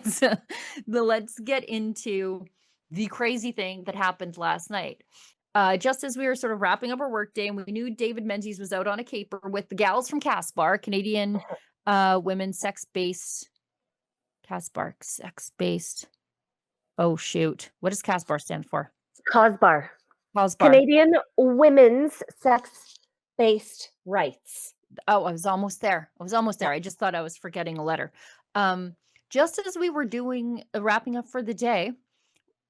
So, let's get into the crazy thing that happened last night. Just as we were sort of wrapping up our workday, and we knew David Menzies was out on a caper with the gals from Casbar, Canadian women's sex-based Casbar, sex-based. Oh shoot, what does Casbar stand for? COSBAR, Casbar. Canadian Women's Sex-Based Rights. Oh, I was almost there. I was almost Yeah. there. I just thought I was forgetting a letter. Just as we were doing wrapping up for the day,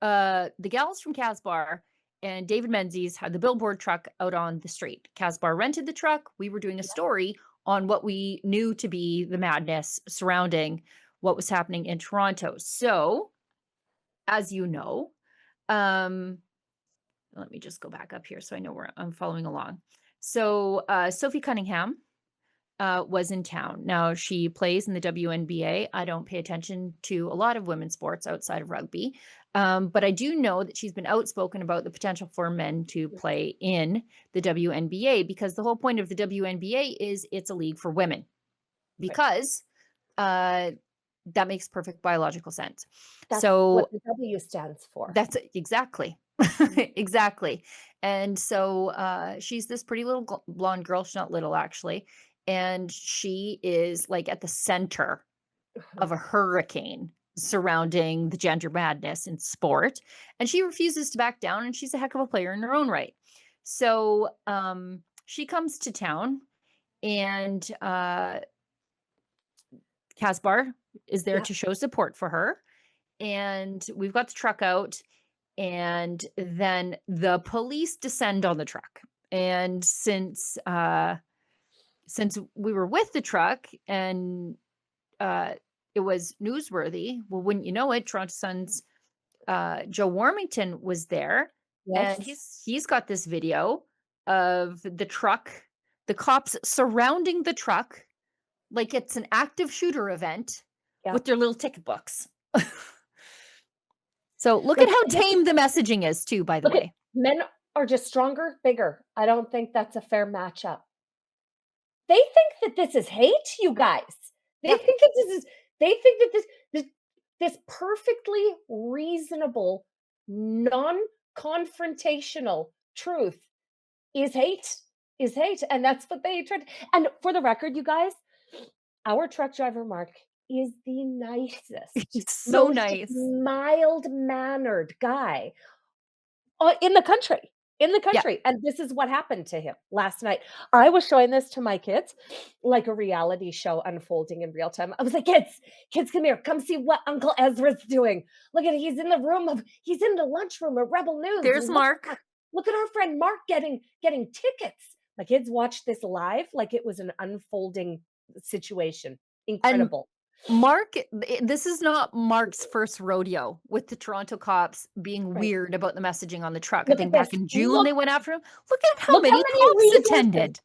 the gals from Casbar and David Menzies had the billboard truck out on the street. Casbar rented the truck. We were doing a story on what we knew to be the madness surrounding what was happening in Toronto. So, as you know, um, let me just go back up here so I know where I'm following along. So, Sophie Cunningham was in town. Now, she plays in the WNBA. I don't pay attention to a lot of women's sports outside of rugby, but I do know that she's been outspoken about the potential for men to play in the WNBA because the whole point of the WNBA is it's a league for women because that makes perfect biological sense. That's So what the W stands for. that's exactly. Exactly. And so she's this pretty little blonde girl. She's not little, actually. And she is like at the center of a hurricane surrounding the gender madness in sport. And she refuses to back down. And she's a heck of a player in her own right. So she comes to town and Casbar is there Yeah. to show support for her. And we've got the truck out. And then the police descend on the truck. And since we were with the truck and it was newsworthy, well, wouldn't you know it, Toronto Sun's Joe Warmington was there, and Yes. he's got this video of the truck, the cops surrounding the truck like it's an active shooter event Yeah. with their little ticket books. So look Like, at how this is tame the messaging is too, by the look at way. men are just stronger, bigger. I don't think that's a fair matchup. They think that this is hate, you guys. They Yeah. think that this is they think that this perfectly reasonable, non-confrontational truth is hate, and that's what they tried. And for the record, you guys, our truck driver, Mark, is the nicest, It's so most nice. mild-mannered guy in the country, Yeah. and this is what happened to him last night. I was showing this to my kids, like a reality show unfolding in real time. I was like, "Kids, come here. Come see what Uncle Ezra's doing. Look at he's in the lunchroom at Rebel News. There's Mark. Look at our friend Mark getting tickets." My kids watched this live like it was an unfolding situation. And Incredible. Mark, this is not Mark's first rodeo with the Toronto cops being Right. weird about the messaging on the truck. I Look at think this. back in June they went after him. Look at how Look how many many cops resources attended.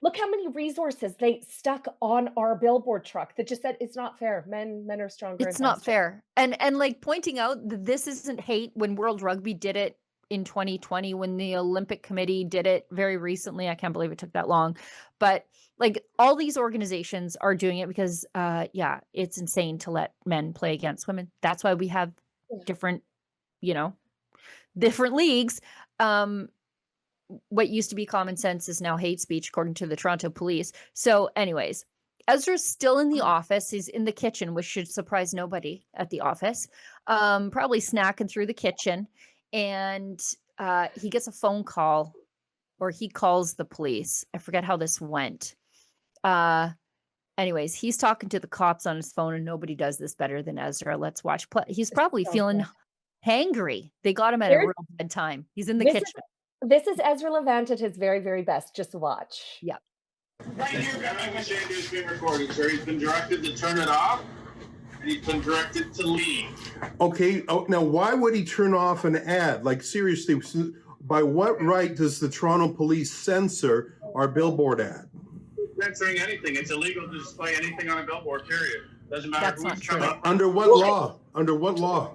Look how many resources they stuck on our billboard truck that just said, "It's not fair. Men are stronger and It's not faster." fair. And like pointing out that this isn't hate when World Rugby did it in 2020, when the Olympic Committee did it very recently. I can't believe it took that long. But like all these organizations are doing it because yeah, it's insane to let men play against women. That's why we have Yeah. different, you know, different leagues. What used to be common sense is now hate speech, according to the Toronto police. So, anyways, Ezra's still in the office. He's in the kitchen, which should surprise nobody at the office. Probably snacking through the kitchen. And he gets a phone call, or he calls the police. I forget how this went. Anyways, he's talking to the cops on his phone, and nobody does this better than Ezra. Let's watch. He's probably So feeling good. hangry. They got him at a Here's real bad time. He's in the this is kitchen. this is Ezra Levant at his very, very best. Just watch. Yeah. Right here, everything is being recorded, sir. He's been directed to turn it off, and he's been directed to leave. Okay. Oh, now why would he turn off an ad? Like seriously, by what right does the Toronto Police censor our billboard ad? Censoring anything. It's illegal to display anything on a billboard, period. Doesn't matter That's not who's true. coming. Under what law? Under what law?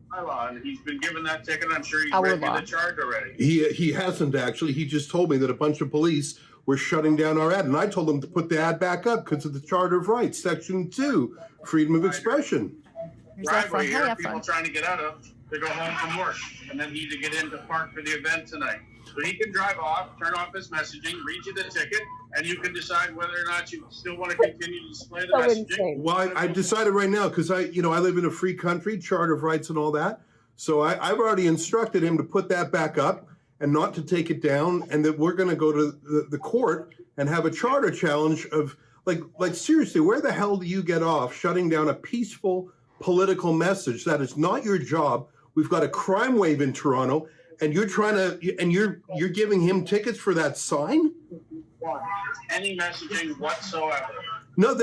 My law, and he's been given that ticket. I'm sure he's Our read me law. the charge already. He hasn't actually. He just told me that a bunch of police were shutting down our ad, and I told them to put the ad back up because of the Charter of Rights, Section 2, freedom of expression. driveway Hi, here, people Efron. trying to get out of to go home from work, and then need to get in to park for the event tonight. So he can drive off, turn off his messaging, read you the ticket, and you can decide whether or not you still want to continue to display the So messaging. insane. Well, I decided right now because I live in a free country, Charter of Rights and all that. So I've already instructed him to put that back up and not to take it down, and that we're going to go to the court and have a charter challenge of like seriously, where the hell do you get off shutting down a peaceful political message? That is not your job. We've got a crime wave in Toronto, and you're giving him tickets for that sign? Any messaging whatsoever. No,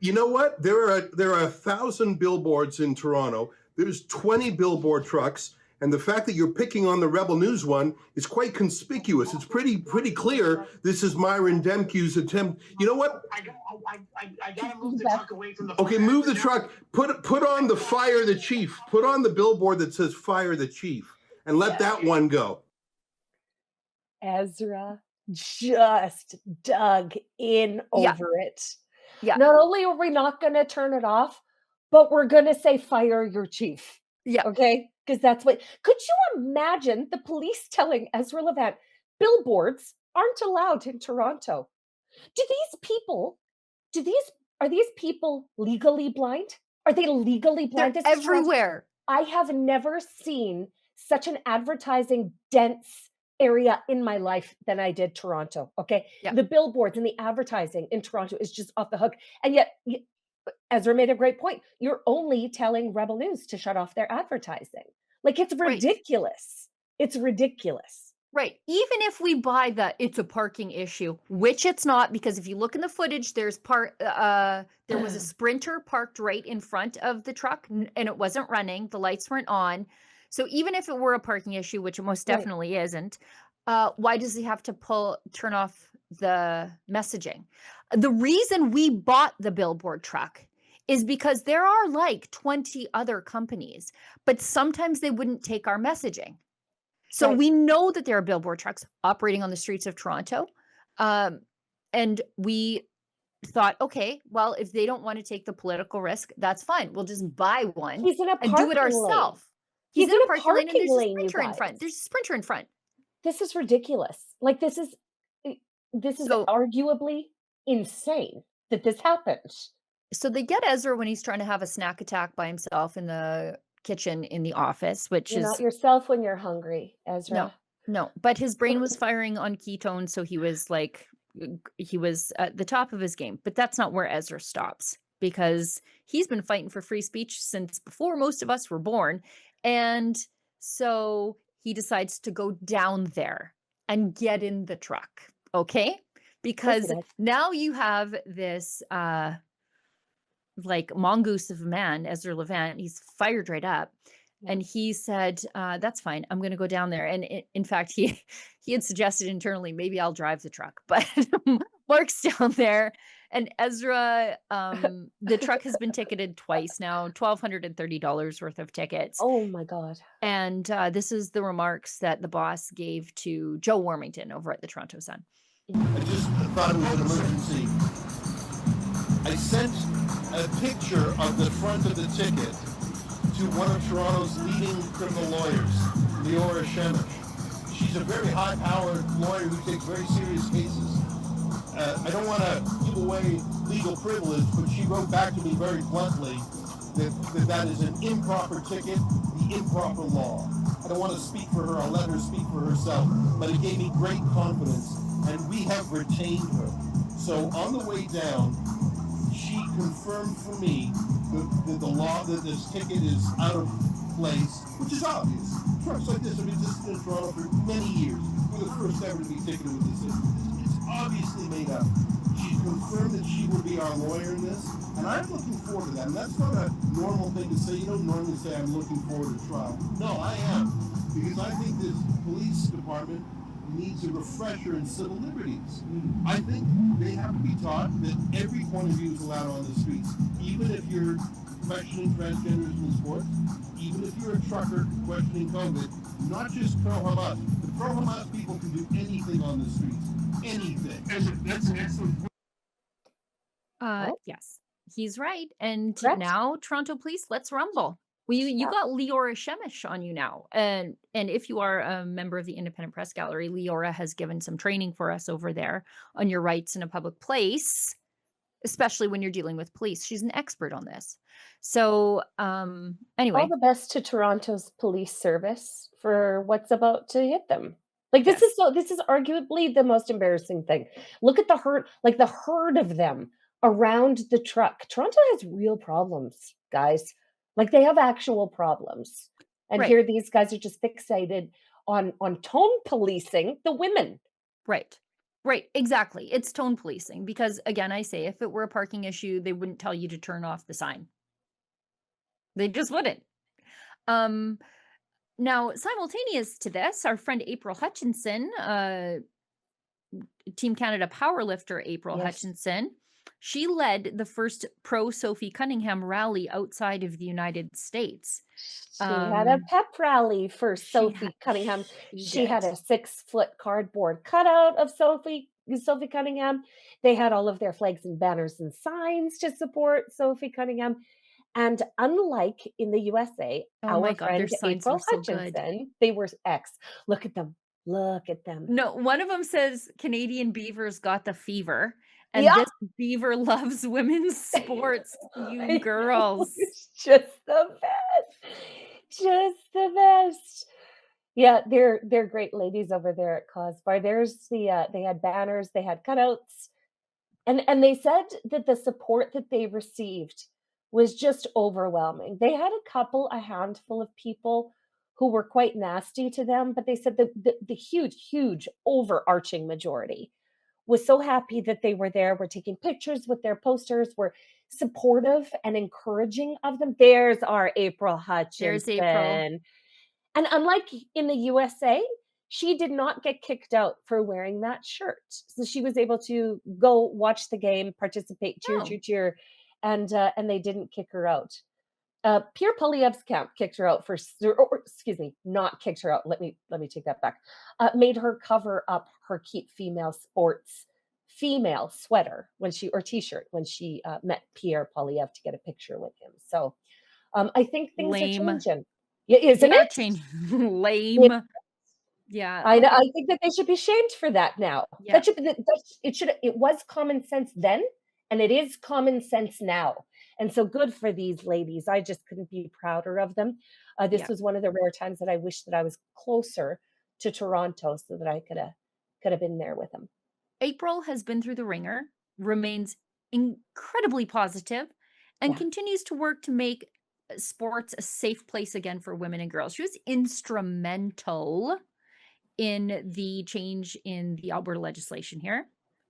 you know what? There are 1,000 billboards in Toronto. There's 20 billboard trucks, and the fact that you're picking on the Rebel News one is quite conspicuous. It's pretty clear. This is Myron Demke's attempt. You know what? I gotta move the truck away from the. Okay, move the truck. Put on the fire the chief. Put on the billboard that says fire the chief, and let that one go. Ezra just dug in over it. Yeah. Not only are we not going to turn it off, but we're going to say fire your chief. Yeah. Okay? Because that's what. Could you imagine the police telling Ezra Levant billboards aren't allowed in Toronto? Are these people legally blind? Are they legally blind? They're This is Toronto. everywhere. I have never seen such an advertising dense area in my life than I did Toronto. Okay. Yeah. The billboards and the advertising in Toronto is just off the hook. And yet, Ezra made a great point. You're only telling Rebel News to shut off their advertising. Like, it's ridiculous. It's ridiculous. Right. Even if we buy it's a parking issue, which it's not, because if you look in the footage, there was a Sprinter parked right in front of the truck and it wasn't running. The lights weren't on. So even if it were a parking issue, which it most definitely isn't, why does he have to turn off the messaging? The reason we bought the billboard truck is because there are like 20 other companies, but sometimes they wouldn't take our messaging. So we know that there are billboard trucks operating on the streets of Toronto. And we thought, okay, well, if they don't want to take the political risk, that's fine. We'll just buy one and do it ourselves. He's in a parking lane and there's a Sprinter in front. There's a Sprinter in front. This is ridiculous. Like, this is arguably insane that this happened. So they get Ezra when he's trying to have a snack attack by himself in the kitchen in the office, which You're is not yourself when you're hungry, Ezra. No, but his brain was firing on ketones, so he was at the top of his game. But that's not where Ezra stops, because he's been fighting for free speech since before most of us were born. And so he decides to go down there and get in the truck, okay? Because now you have this like mongoose of a man, Ezra Levant. He's fired right up. And he said, that's fine. I'm going to go down there. And in fact, he had suggested internally, maybe I'll drive the truck. But Mark's down there. And Ezra, the truck has been ticketed twice now, $1,230 worth of tickets. Oh, my God. And this is the remarks that the boss gave to Joe Warmington over at the Toronto Sun. I just thought it was an emergency. I sent a picture of the front of the ticket to one of Toronto's leading criminal lawyers, Leora Shemesh. She's a very high-powered lawyer who takes very serious cases. I don't want to give away legal privilege, but she wrote back to me very bluntly that is an improper ticket, the improper law. I don't want to speak for her, I'll let her speak for herself, but it gave me great confidence, and we have retained her. So on the way down, she confirmed for me that the law, that this ticket is out of place, which is obvious. Trucks like this have existed in Toronto for many years. We're the first ever to be ticketed with this. It's obviously made up. She confirmed that she would be our lawyer in this, and I'm looking forward to that. And that's not a normal thing to say. You don't normally say, I'm looking forward to trial. No, I am. Because I think this police department needs a refresher in civil liberties. I think they have to be taught that every point of view is allowed on the streets, even if you're questioning transgenderism in sports, even if you're a trucker questioning COVID, not just pro-Hamas. The pro-Hamas people can do anything on the streets. Anything. That's an excellent point. Yes. He's right. And Correct? now, Toronto police, let's rumble. Well, you Yeah. got Leora Shemish on you now. And if you are a member of the Independent Press Gallery, Leora has given some training for us over there on your rights in a public place, especially when you're dealing with police. She's an expert on this. So, All anyway, the best to Toronto's police service for what's about to hit them. Like yes, this is arguably the most embarrassing thing. Look at the herd, like the herd of them around the truck. Toronto has real problems, guys. Like they have actual problems. And right, here these guys are just fixated on tone policing the women. right, right, exactly. It's tone policing because, again, I say if it were a parking issue, they wouldn't tell you to turn off the sign. They just wouldn't. Um, Now, simultaneous to this, our friend April Hutchinson, Team Canada powerlifter April Yes. Hutchinson, she led the first pro Sophie Cunningham rally outside of the United States. She had a Um, pep rally for she Sophie Cunningham. she She had did. a 6-foot cardboard cutout of Sophie Cunningham. They had all of their flags and banners and signs to support Sophie Cunningham. And unlike in the USA, Oh my our God, their friend signs were April so good. Hutchinson, they were X. Look at them. Look at them. No, one of them says Canadian beavers got the fever, and Yeah. this beaver loves women's sports, you I know, girls. it's just the best. Just the best. Yeah, they're great ladies over there at Cosbar. There's they had banners, they had cutouts, and they said that the support that they received was just overwhelming. They had a handful of people who were quite nasty to them, but they said the huge overarching majority was so happy that they were there, were taking pictures with their posters, were supportive and encouraging of them. There's our April There's April. Hutchinson. And unlike in the USA, she did not get kicked out for wearing that shirt. So she was able to go watch the game, participate, cheer, Oh, cheer, cheer, and they didn't kick her out. Pierre Poilievre's camp kicked her out or excuse me, not kicked her out. Let me take that back. Made her cover up her Keep Female Sports female sweater when she or t-shirt when she met Pierre Poilievre to get a picture with him. So I think things are lame. changing. Yeah, They isn't are it? changing. Yeah, Lame. Yeah, I know. okay. I think that they should be shamed for that now. Yeah, That should be it was common sense then, and it is common sense now. And so good for these ladies. I just couldn't be prouder of them. This yeah. was one of the rare times that I wish that I was closer to Toronto so that I could have been there with them. April has been through the ringer, remains incredibly positive, and Yeah. continues to work to make sports a safe place again for women and girls. She was instrumental in the change in the Alberta legislation here.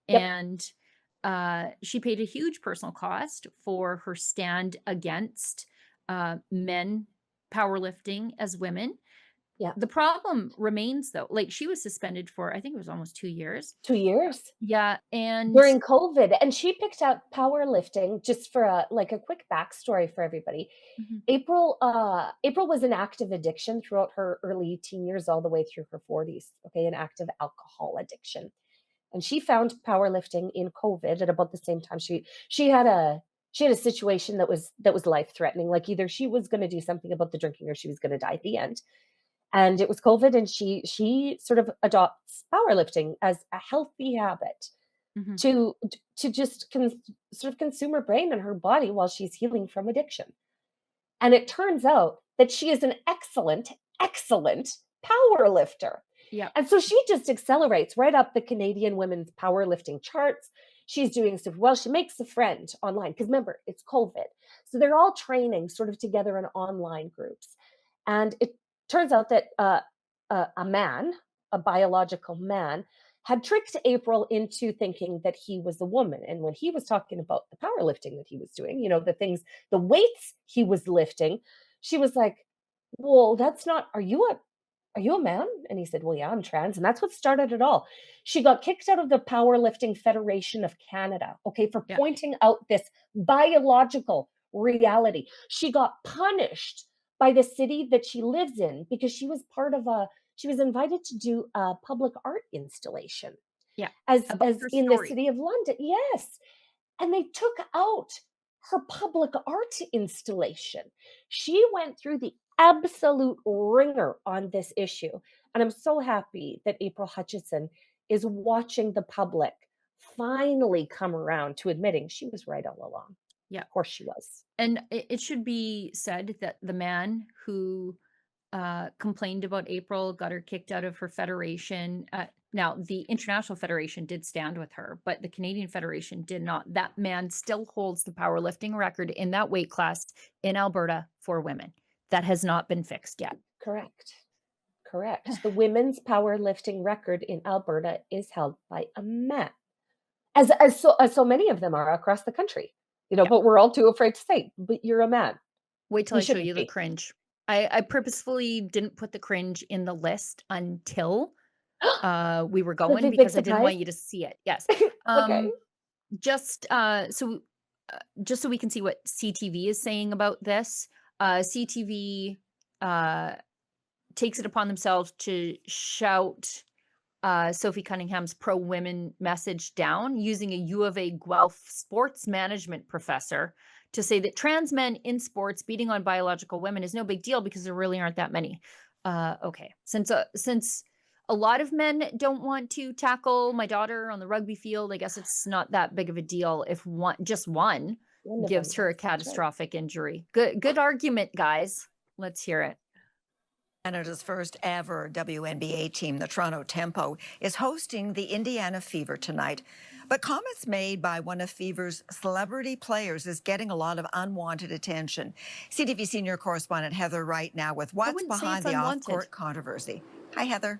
Yep. And she paid a huge personal cost for her stand against men powerlifting as women. Yeah. The problem remains, though, like she was suspended for, I think it was almost 2 years. 2 years. Yeah. And During COVID, and she picked out powerlifting just for a quick backstory for everybody. Mhm. April was an active addiction throughout her early teen years all the way through her 40s, okay, an active alcohol addiction. And she found powerlifting in COVID at about the same time she had a situation that was life-threatening, like either she was gonna do something about the drinking or she was gonna die at the end. And it was COVID, and she sort of adopts powerlifting as a healthy habit Mhm. to just sort of consume her brain and her body while she's healing from addiction. And it turns out that she is an excellent power lifter. Yeah. And so she just accelerates right up the Canadian women's powerlifting charts. She's doing super well. She makes a friend online because remember, it's COVID. So they're all training sort of together in online groups. And it turns out that a man, a biological man, had tricked April into thinking that he was a woman. And when he was talking about the powerlifting that he was doing, the weights he was lifting, she was like, "Well, that's not, are you a man?" And he said, "Well, yeah, I'm trans." And that's what started it all. She got kicked out of the Powerlifting Federation of Canada, okay, for Yeah. pointing out this biological reality. She got punished by the city that she lives in because she was invited to do a public art installation Yeah. as About as her in the story. city of London. Yes. And they took out her public art installation. She went through the absolute ringer on this issue. And I'm so happy that April Hutchinson is watching the public finally come around to admitting she was right all along. Yeah. Of course she was. And it should be said that the man who complained about April, got her kicked out of her federation. Now, the International Federation did stand with her, but the Canadian Federation did not. That man still holds the powerlifting record in that weight class in Alberta for women. That has not been fixed yet. Correct. The women's powerlifting record in Alberta is held by a man, as so many of them are across the country. But we're all too afraid to say, but you're a man. Wait till You I show shouldn't you the be. cringe. I purposefully didn't put the cringe in the list until we were That's a going big because I didn't surprise. want you to see it. Yes. Okay. Just so we can see what CTV is saying about this. CTV takes it upon themselves to shout Sophie Cunningham's pro-women message down using a U of A Guelph sports management professor to say that trans men in sports beating on biological women is no big deal because there really aren't that many. Okay, since a lot of men don't want to tackle my daughter on the rugby field, I guess it's not that big of a deal if just one One of gives them, her a yes, that's right. catastrophic injury. Good argument, guys. Let's hear it. Canada's first ever WNBA team, the Toronto Tempo, is hosting the Indiana Fever tonight. But comments made by one of Fever's celebrity players is getting a lot of unwanted attention. CTV senior correspondent Heather Wright now with what's wouldn't say behind it's the unwanted. off-court controversy. Hi, Heather.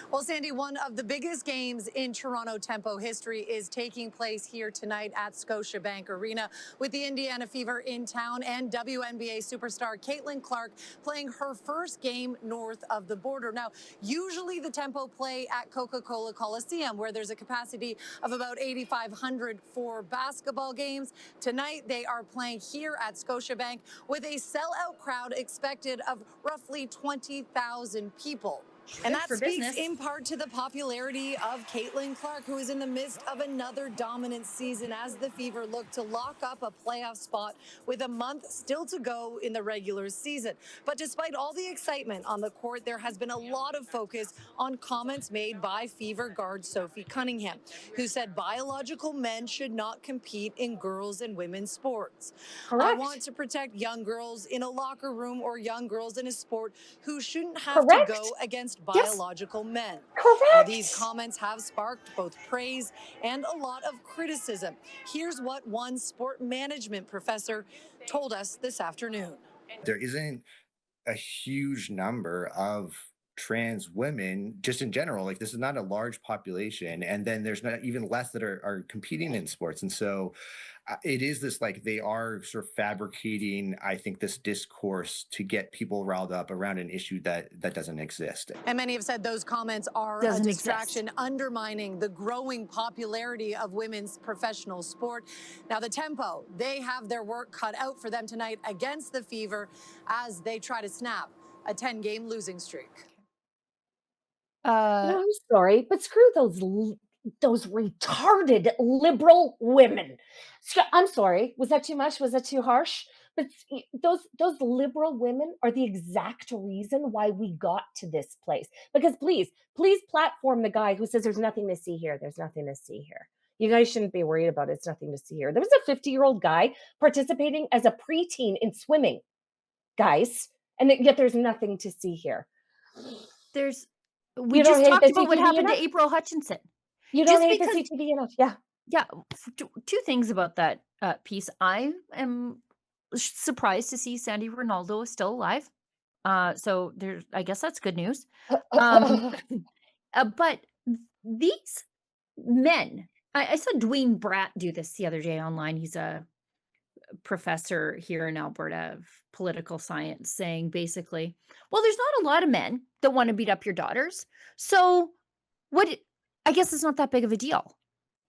Well, Sandy, one of the biggest games in Toronto Tempo history is taking place here tonight at Scotiabank Arena with the Indiana Fever in town and WNBA superstar Caitlin Clark playing her first game north of the border. Now, usually the Tempo play at Coca-Cola Coliseum, where there's a capacity of about 8,500 for basketball games. Tonight, they are playing here at Scotiabank with a sellout crowd expected of roughly 20,000 people. And that speaks in part to the popularity of Caitlin Clark, who is in the midst of another dominant season as the Fever look to lock up a playoff spot with a month still to go in the regular season. But despite all the excitement on the court, there has been a lot of focus on comments made by Fever guard Sophie Cunningham, who said biological men should not compete in girls' and women's sports. Correct. I want to protect young girls in a locker room or young girls in a sport who shouldn't have Correct. to go against Yes. biological men. Correct. Now, these comments have sparked both praise and a lot of criticism. Here's what one sport management professor told us this afternoon. There isn't a huge number of trans women just in general. Like, this is not a large population, and then there's not even less that are competing in sports. And so it is this, like, they are sort of fabricating, I think, this discourse to get people riled up around an issue that doesn't exist. And many have said those comments are a distraction, undermining the growing popularity of women's professional sport. Now, the Tempo, they have their work cut out for them tonight against the Fever as they try to snap a 10-game losing streak. No, I'm sorry, but screw those retarded liberal women. I'm sorry. Was that too much? Was that too harsh? But those liberal women are the exact reason why we got to this place. Because please platform the guy who says there's nothing to see here. There's nothing to see here. You guys shouldn't be worried about it. It's nothing to see here. There was a 50-year-old guy participating as a preteen in swimming, guys, and yet there's nothing to see here. We just talked about what happened to April Hutchinson. You don't hate the CTV enough. Yeah. Yeah. Two things about that piece. I am surprised to see Sandy Ronaldo is still alive. So I guess that's good news. But these men, I saw Dwayne Bratt do this the other day online. He's a professor here in Alberta of political science, saying basically, well, there's not a lot of men that want to beat up your daughters. So I guess it's not that big of a deal.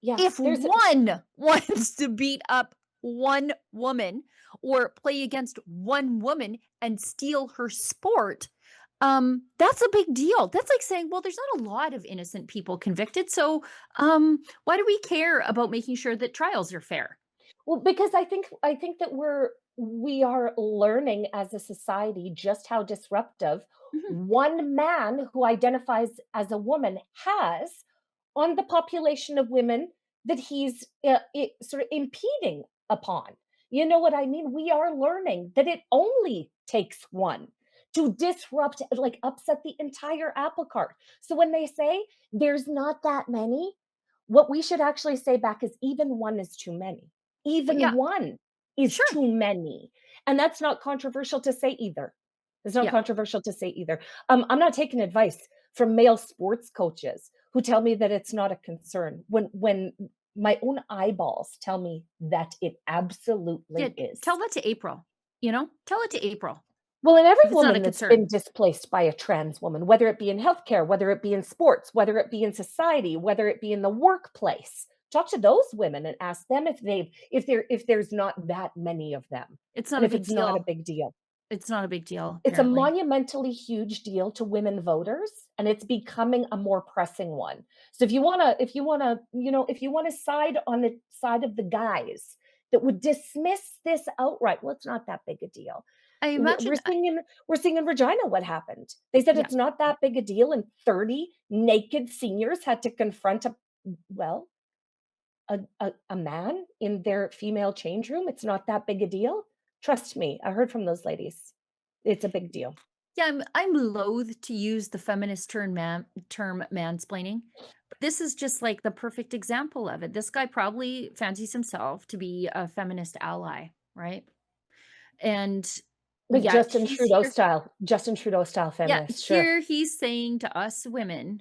Yeah. If one wants to beat up one woman or play against one woman and steal her sport, that's a big deal. That's like saying, well, there's not a lot of innocent people convicted. So why do we care about making sure that trials are fair? Well, because I think that we are learning as a society just how disruptive Mhm. one man who identifies as a woman has on the population of women that he's sort of impeding upon. You know what I mean? We are learning that it only takes one to disrupt, like upset the entire apple cart. So when they say there's not that many, what we should actually say back is even one is too many. Yeah, Even one is sure. too many. And that's not controversial to say either. It's not Yeah. controversial to say either. I'm not taking advice from male sports coaches who tell me that it's not a concern when my own eyeballs tell me that it Yeah, absolutely is. tell that to April, you know? Tell it to April Well, and every if it's not a woman that's been concern. displaced by a trans woman, whether it be in healthcare, whether it be in sports, whether it be in society, whether it be in the workplace, talk to those women and ask them if there's not that many of them, It's not and a if big it's not a deal. big deal. It's not a big deal, It's a apparently. monumentally huge deal to women voters, and it's becoming a more pressing one. So if you wanna side on the side of the guys that would dismiss this outright, well, it's not that big a deal. I We're imagine we're seeing in we're seeing in Regina what happened. They said yeah. it's not that big a deal, and 30 naked seniors had to confront well, a man in their female change room. It's not that big a deal. Trust me, I heard from those ladies. It's a big deal. Yeah, I'm loath to use the feminist term mansplaining, but this is just like the perfect example of it. This guy probably fancies himself to be a feminist ally, right? And Like yet he's here. Justin Trudeau style Yeah, feminist, sure. here he's saying to us women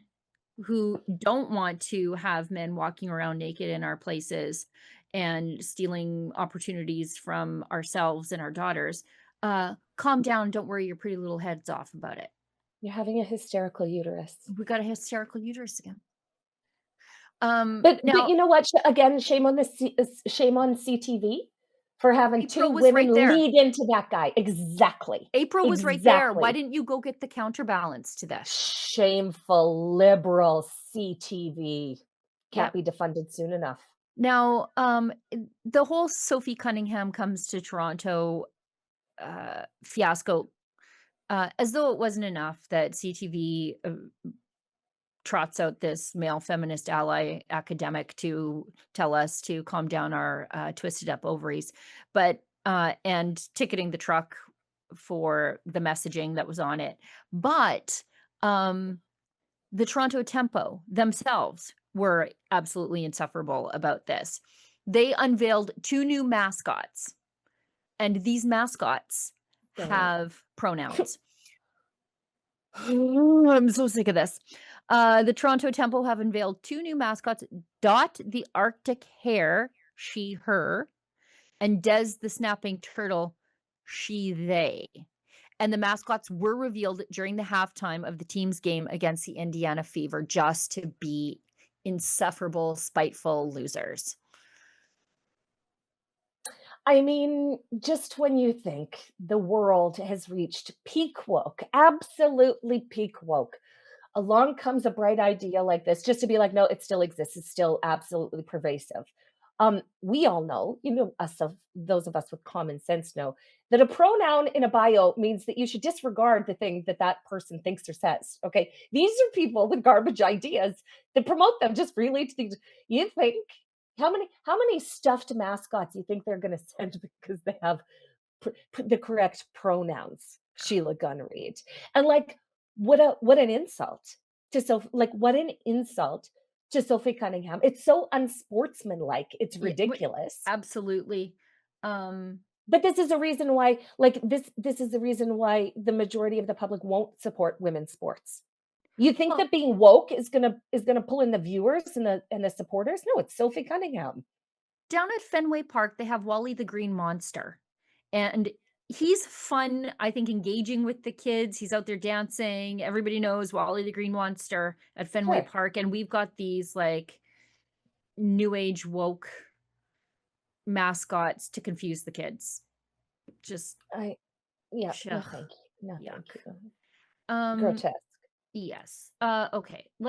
who don't want to have men walking around naked in our places and stealing opportunities from ourselves and our daughters, calm down, don't worry your pretty little heads off about it. You're having a hysterical uterus. We got a hysterical uterus again. But Now you know what? Again, shame on CTV for having April 2 was right women there. lead into that guy. Exactly. April was right there. Why Exactly. didn't you go get the counterbalance to this? Shameful liberal CTV. Can't Yep. be defunded soon enough. Now, the whole Sophie Cunningham comes to Toronto fiasco, as though it wasn't enough that CTV trots out this male feminist ally academic to tell us to calm down our twisted up ovaries, but and ticketing the truck for the messaging that was on it. But the Toronto Tempo themselves were absolutely insufferable about this. They unveiled 2 new mascots, and these mascots Go. have pronouns. I'm so sick of this. The Toronto Temple have unveiled 2 new mascots, Dot the Arctic Hare, she, her, and Des the Snapping Turtle, she, they. And the mascots were revealed during the halftime of the team's game against the Indiana Fever just to be insufferable, spiteful losers. I mean, just when you think the world has reached peak woke, absolutely peak woke, along comes a bright idea like this just to be like, no, it still exists. It's still absolutely pervasive. We all know, those of us with common sense know that a pronoun in a bio means that you should disregard the thing that that person thinks or says. Okay, these are people with garbage ideas that promote them just freely to things. You think how many stuffed mascots you think they're going to send because they have the correct pronouns, Sheila Gunn Reid. And like, what an insult to what an insult to Sophie Cunningham. It's so unsportsmanlike. It's Yeah, ridiculous. absolutely. Um, But this is a reason why, like this is the reason why the majority of the public won't support women's sports. You think well, that being woke is gonna pull in the viewers and the supporters? No, it's Sophie Cunningham. down at Fenway Park, they have Wally the Green Monster. And he's fun, I think, engaging with the kids. He's out there dancing. Everybody knows Wally the Green Monster at Fenway Sure. Park. And we've got these like new age woke mascots to confuse the kids. Just I Yeah, no ugh, thank you. No, yuck. thank you. Um, Grotesque. yes. Okay.